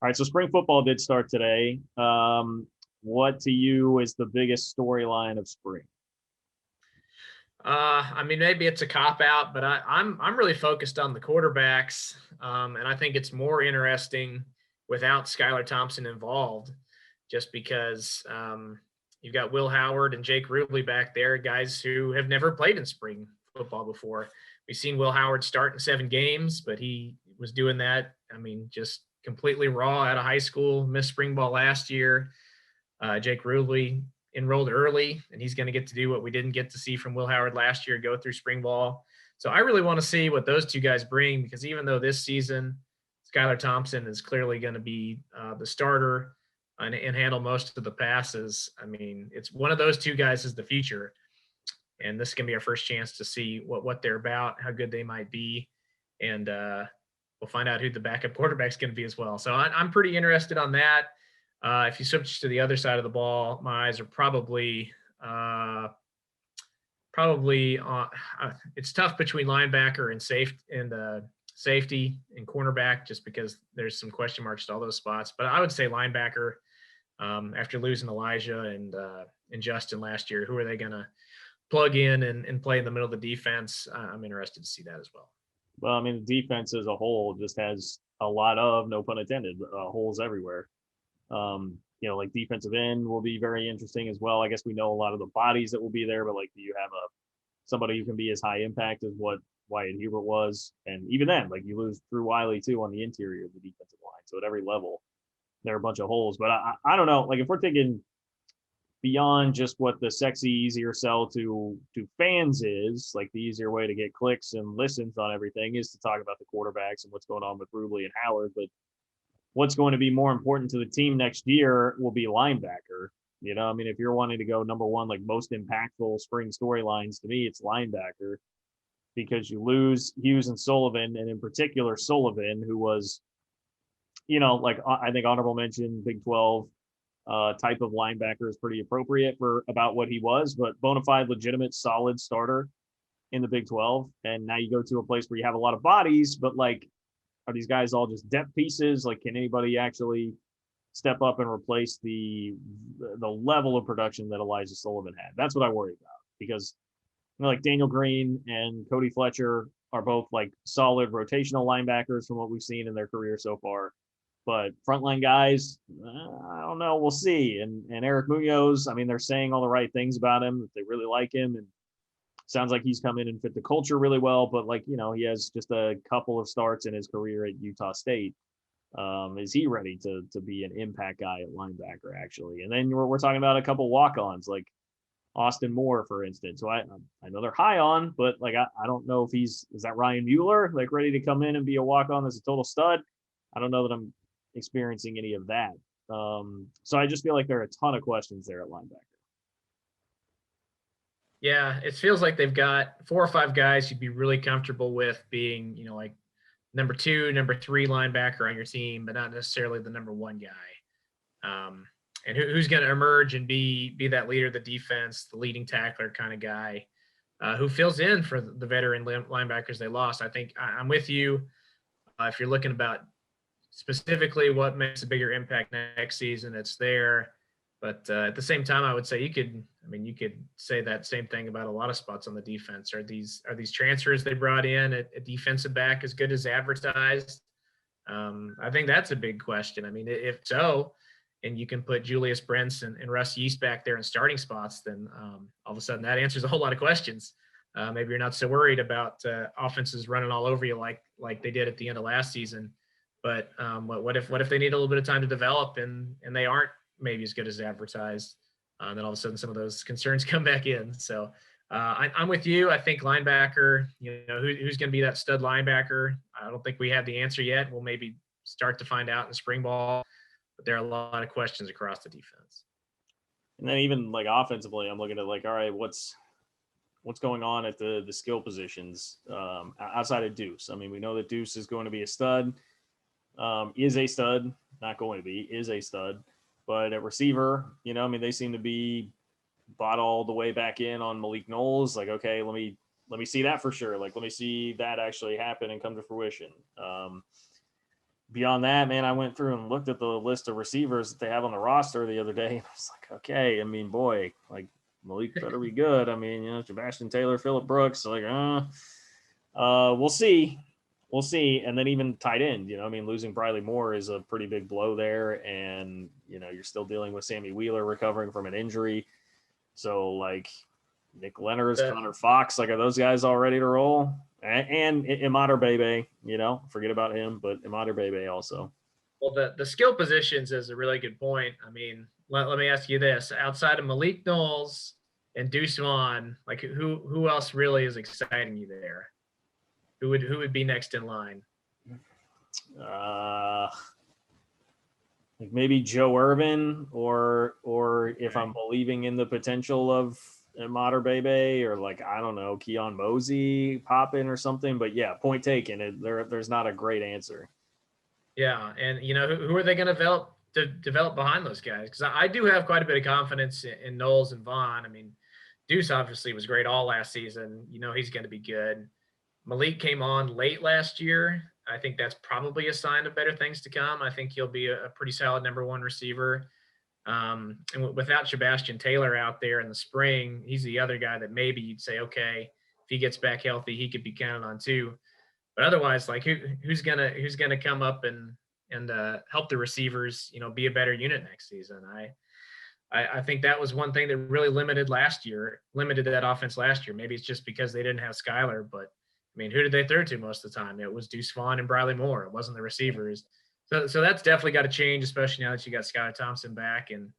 All right, so spring football did start today. What to you is the biggest storyline of spring? I mean, maybe it's a cop out, but I'm really focused on the quarterbacks, and I think it's more interesting without Skylar Thompson involved, just because you've got Will Howard and Jake Rubley back there, guys who have never played in spring football before. We've seen Will Howard start in 7 games, but he was doing that. I mean, just completely raw out of high school, missed spring ball last year. Jake Rubley enrolled early, and he's going to get to do what we didn't get to see from Will Howard last year, go through spring ball. So I really want to see what those two guys bring, because even though this season Skylar Thompson is clearly going to be the starter and handle most of the passes, I mean, it's one of those two guys is the future. And this is going to be our first chance to see what they're about, how good they might be. And we'll find out who the backup quarterback is going to be as well. So I'm pretty interested on that. If you switch to the other side of the ball, my eyes are probably on. It's tough between linebacker and safety and cornerback, just because there's some question marks to all those spots. But I would say linebacker. After losing Elijah and Justin last year, who are they going to plug in and play in the middle of the defense? I'm interested to see that as well. Well, I mean, the defense as a whole just has a lot of, no pun intended, holes everywhere. Like defensive end will be very interesting as well. I guess we know a lot of the bodies that will be there, but like, do you have somebody who can be as high impact as what Wyatt Hubert was? And even then, like, you lose Drew Wiley too on the interior of the defensive line. So at every level, there are a bunch of holes. But I don't know. Like, if we're thinking beyond just what the sexy, easier sell to fans is, like the easier way to get clicks and listens on everything is to talk about the quarterbacks and what's going on with Rubley and Howard. But what's going to be more important to the team next year will be linebacker. I mean, if you're wanting to go number one, like most impactful spring storylines, to me, it's linebacker, because you lose Hughes and Sullivan, and in particular Sullivan, who was, like, I think honorable mention Big 12 type of linebacker is pretty appropriate for about what he was, but bona fide, legitimate, solid starter in the Big 12. And now you go to a place where you have a lot of bodies, but like, are these guys all just depth pieces? Like, can anybody actually step up and replace the level of production that Elijah Sullivan had? That's what I worry about, because like Daniel Green and Cody Fletcher are both like solid rotational linebackers from what we've seen in their career so far. But frontline guys, I don't know. We'll see. And Eric Munoz, I mean, they're saying all the right things about him. They really like him, and sounds like he's come in and fit the culture really well. But like, he has just a couple of starts in his career at Utah State. Is he ready to be an impact guy at linebacker, actually? And then we're talking about a couple walk-ons like Austin Moore, for instance. So I know they're high on, but like, I don't know if is that Ryan Mueller, like, ready to come in and be a walk-on as a total stud? I don't know that I'm experiencing any of that. So I just feel like there are a ton of questions there at linebacker. Yeah, it feels like they've got 4 or 5 guys you'd be really comfortable with being, like number 2, number 3 linebacker on your team, but not necessarily the number 1 guy. And who's going to emerge and be that leader of the defense, the leading tackler kind of guy, who fills in for the veteran linebackers they lost. I think I'm with you. If you're looking about specifically what makes a bigger impact next season, it's there. But at the same time, I would say you could say that same thing about a lot of spots on the defense. Are these transfers they brought in at defensive back as good as advertised? I think that's a big question. I mean, if so, and you can put Julius Brents and Russ Yeast back there in starting spots, then all of a sudden that answers a whole lot of questions. Maybe you're not so worried about offenses running all over you like they did at the end of last season. But what if they need a little bit of time to develop and they aren't maybe as good as advertised? Then all of a sudden some of those concerns come back in. So I'm with you. I think linebacker, who's going to be that stud linebacker? I don't think we have the answer yet. We'll maybe start to find out in spring ball, but there are a lot of questions across the defense. And then even like offensively, I'm looking at like, all right, what's going on at the skill positions outside of Deuce? I mean, we know that Deuce is going to be a stud, is a stud, not going to be, is a stud. But at receiver, they seem to be bought all the way back in on Malik Knowles. Like, okay, let me see that for sure. Like, let me see that actually happen and come to fruition. beyond that, man, I went through and looked at the list of receivers that they have on the roster the other day. And I was like, okay, I mean, boy, like Malik better be good. I mean, Sebastian Taylor, Phillip Brooks, like, we'll see. We'll see. And then even tight end, I mean, losing Briley Moore is a pretty big blow there. And, you're still dealing with Sammy Wheeler recovering from an injury. So, like, Nick Leonard's, Connor Fox, like, are those guys all ready to roll? And Imader Bebe, forget about him, but Imader Bebe also. Well, the skill positions is a really good point. I mean, let me ask you this: outside of Malik Knowles and Deuce Vaughn, like who else really is exciting you there? Who would be next in line? Like maybe Joe Irvin, or if I'm believing in the potential of Mater Bebe, or like, I don't know, Keon Mosey pop in or something. But yeah, point taken. There's not a great answer. Yeah, and who are they going to develop behind those guys? Because I do have quite a bit of confidence in Knowles and Vaughn. I mean, Deuce obviously was great all last season. He's going to be good. Malik came on late last year. I think that's probably a sign of better things to come. I think he'll be a pretty solid number one receiver. And without Sebastian Taylor out there in the spring, he's the other guy that maybe you'd say, okay, if he gets back healthy, he could be counted on too. But otherwise, like who's gonna come up and help the receivers, be a better unit next season? I think that was one thing that really limited that offense last year. Maybe it's just because they didn't have Skyler, but I mean, who did they throw to most of the time? It was Deuce Vaughn and Briley Moore. It wasn't the receivers. So that's definitely got to change, especially now that you got Skylar Thompson back, and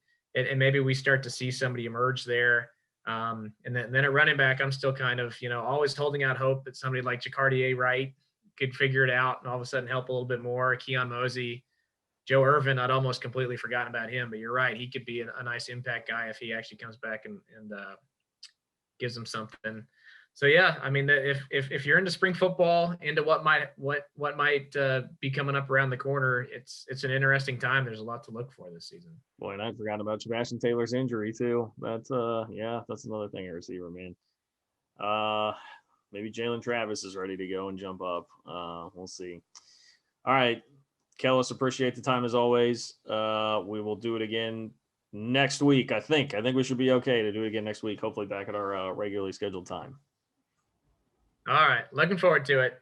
maybe we start to see somebody emerge there. And then at running back, I'm still kind of, always holding out hope that somebody like Jacardier Wright could figure it out and all of a sudden help a little bit more. Keon Mosey, Joe Irvin, I'd almost completely forgotten about him, but you're right. He could be a nice impact guy if he actually comes back and gives them something. So yeah, I mean, if you're into spring football, into what might be coming up around the corner, it's an interesting time. There's a lot to look for this season. Boy, and I forgot about Sebastian Taylor's injury too. That's that's another thing at receiver, man. Maybe Jalen Travis is ready to go and jump up. We'll see. All right, Kellis, appreciate the time as always. We will do it again next week. I think we should be okay to do it again next week. Hopefully back at our regularly scheduled time. All right. Looking forward to it.